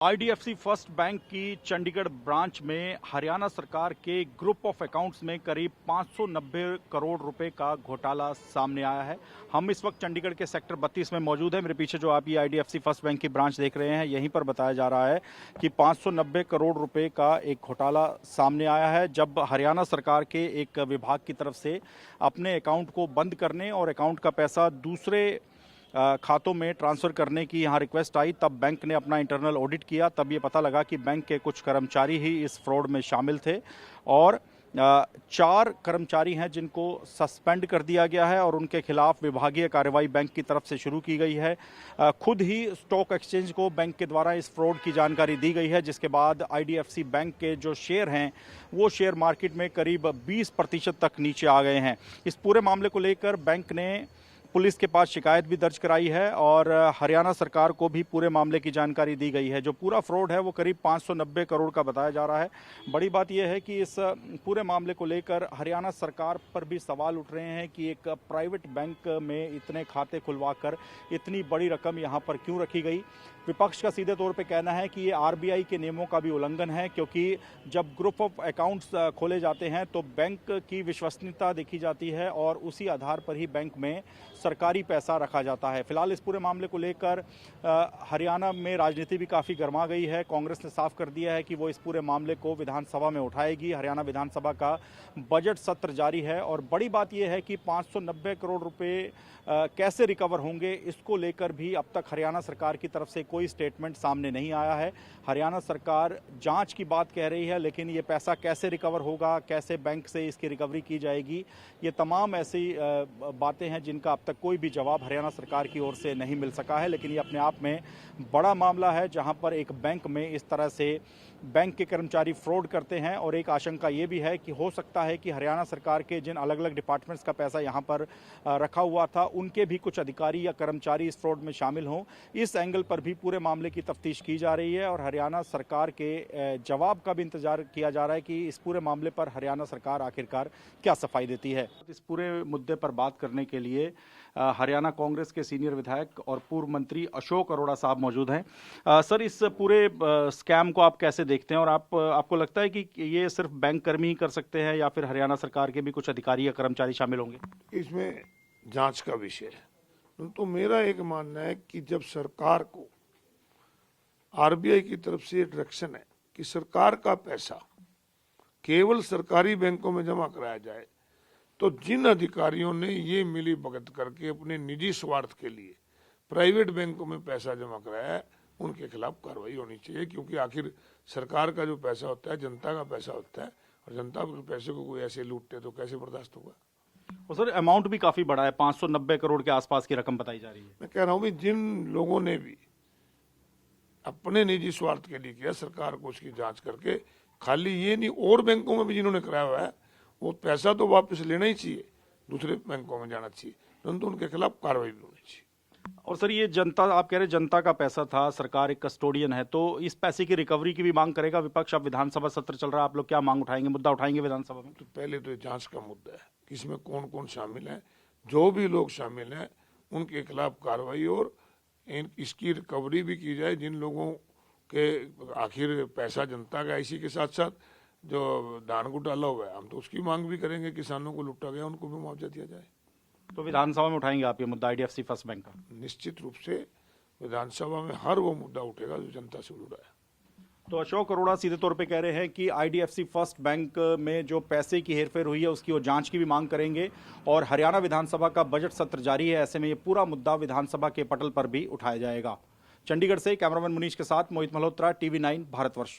IDFC first bank की Chandigarh branch में हरियाणा सरकार के ग्रुप ऑफ अकाउंट्स में करीब 590 करोड़ रुपए का घोटाला सामने आया है। हम इस वक्त चंडीगढ़ के सेक्टर 32 में मौजूद हैं। मेरे पीछे जो आप ये आईडीएफसी फर्स्ट बैंक की ब्रांच देख रहे हैं, यहीं पर बताया जा रहा है कि 590 करोड़ रुपए का एक घोटाला सामने आया है, जब हरियाणा सरकार के एक विभाग की तरफ से अपने अकाउंट को बंद करने और अकाउंट का पैसा दूसरे खातों में ट्रांसफ़र करने की यहाँ रिक्वेस्ट आई। तब बैंक ने अपना इंटरनल ऑडिट किया, तब ये पता लगा कि बैंक के कुछ कर्मचारी ही इस फ्रॉड में शामिल थे और 4 कर्मचारी हैं जिनको सस्पेंड कर दिया गया है और उनके खिलाफ विभागीय कार्रवाई बैंक की तरफ से शुरू की गई है। खुद ही स्टॉक एक्सचेंज को बैंक के द्वारा इस फ्रॉड की जानकारी दी गई है, जिसके बाद आईडीएफसी बैंक के जो शेयर हैं वो शेयर मार्केट में करीब 20% तक नीचे आ गए हैं। इस पूरे मामले को लेकर बैंक ने पुलिस के पास शिकायत भी दर्ज कराई है और हरियाणा सरकार को भी पूरे मामले की जानकारी दी गई है। जो पूरा फ्रॉड है वो करीब 590 करोड़ का बताया जा रहा है। बड़ी बात यह है कि इस पूरे मामले को लेकर हरियाणा सरकार पर भी सवाल उठ रहे हैं कि एक प्राइवेट बैंक में इतने खाते खुलवाकर इतनी बड़ी रकम यहाँ पर क्यों रखी गई। विपक्ष का सीधे तौर पे कहना है कि ये आरबीआई के नियमों का भी उल्लंघन है, क्योंकि जब ग्रुप ऑफ अकाउंट्स खोले जाते हैं तो बैंक की विश्वसनीयता देखी जाती है और उसी आधार पर ही बैंक में सरकारी पैसा रखा जाता है। फिलहाल इस पूरे मामले को लेकर हरियाणा में राजनीति भी काफ़ी गर्मा गई है। कांग्रेस ने साफ कर दिया है कि वो इस पूरे मामले को विधानसभा में उठाएगी। हरियाणा विधानसभा का बजट सत्र जारी है और बड़ी बात यह है कि 590 करोड़ रुपए कैसे रिकवर होंगे, इसको लेकर भी अब तक हरियाणा सरकार की तरफ से कोई स्टेटमेंट सामने नहीं आया है। हरियाणा सरकार जांच की बात कह रही है, लेकिन ये पैसा कैसे रिकवर होगा, कैसे बैंक से इसकी रिकवरी की जाएगी, ये तमाम ऐसी बातें हैं जिनका अब तक कोई भी जवाब हरियाणा सरकार की ओर से नहीं मिल सका है। लेकिन ये अपने आप में बड़ा मामला है, जहां पर एक बैंक में इस तरह से बैंक के कर्मचारी फ्रॉड करते हैं और एक आशंका ये भी है कि हो सकता है कि हरियाणा सरकार के जिन अलग अलग डिपार्टमेंट्स का पैसा यहाँ पर रखा हुआ था, उनके भी कुछ अधिकारी या कर्मचारी इस फ्रॉड में शामिल हों। इस एंगल पर भी पूरे मामले की तफ्तीश की जा रही है और हरियाणा सरकार के जवाब का भी इंतजार किया जा रहा है कि इस पूरे मामले पर हरियाणा सरकार आखिरकार क्या सफाई देती है। इस पूरे मुद्दे पर बात करने के लिए हरियाणा कांग्रेस के सीनियर विधायक और पूर्व मंत्री अशोक अरोड़ा साहब मौजूद हैं। सर, इस पूरे स्कैम को आप कैसे देखते हैं और आपको लगता है कि ये सिर्फ बैंक कर्मी ही कर सकते हैं या फिर हरियाणा सरकार के भी कुछ अधिकारी या कर्मचारी शामिल होंगे? इसमें जांच का विषय है। तो मेरा एक मानना है कि जब सरकार को आरबीआई की तरफ से डायरेक्शन है कि सरकार का पैसा केवल सरकारी बैंकों में जमा कराया जाए, तो जिन अधिकारियों ने ये मिली भगत करके अपने निजी स्वार्थ के लिए प्राइवेट बैंकों में पैसा जमा कराया है, उनके खिलाफ कार्रवाई होनी चाहिए। क्योंकि आखिर सरकार का जो पैसा होता है जनता का पैसा होता है और जनता के पैसे को कोई ऐसे लूटते तो कैसे बर्दाश्त होगा। और सर, अमाउंट भी काफी बड़ा है, 590 करोड़ के आसपास की रकम बताई जा रही है। मैं कह रहा हूँ भी जिन लोगों ने भी अपने निजी स्वार्थ के लिए किया, सरकार को उसकी जांच करके, खाली ये नहीं और बैंकों में भी जिन्होंने कराया हुआ है वो पैसा तो वापस लेना ही चाहिए, दूसरे बैंकों में जाना चाहिए, परंतु उनके खिलाफ कार्रवाई भी होनी चाहिए। और सर, ये जनता, आप कह रहे हैं जनता का पैसा था, सरकार एक कस्टोडियन है, तो इस पैसे की रिकवरी की भी मांग करेगा विपक्ष? अब विधानसभा सत्र चल रहा है, आप लोग क्या मांग उठाएंगे, मुद्दा उठाएंगे विधानसभा में? तो पहले तो जांच का मुद्दा है कि इसमें कौन कौन शामिल है। जो भी लोग शामिल हैं उनके खिलाफ कार्रवाई और इसकी रिकवरी भी की जाए। जिन लोगों के आखिर पैसा जनता का, इसी के साथ साथ जो धान घोटाला हुआ है, हम तो उसकी मांग भी करेंगे। किसानों को लूटा गया उनको भी मुआवजा दिया जाए। तो विधानसभा में उठाएंगे आप ये मुद्दा आईडीएफसी फर्स्ट बैंक का? निश्चित रूप से विधानसभा में हर वो मुद्दा उठेगा जो जनता से जुड़ा है। तो अशोक अरोड़ा सीधे तौर पे कह रहे हैं कि आईडीएफसी फर्स्ट बैंक में जो पैसे की हेरफेर हुई है उसकी वो जांच की भी मांग करेंगे और हरियाणा विधानसभा का बजट सत्र जारी है, ऐसे में ये पूरा मुद्दा विधानसभा के पटल पर भी उठाया जाएगा। चंडीगढ़ से कैमरामैन मुनीश के साथ मोहित मल्होत्रा, टीवी 9 भारतवर्ष।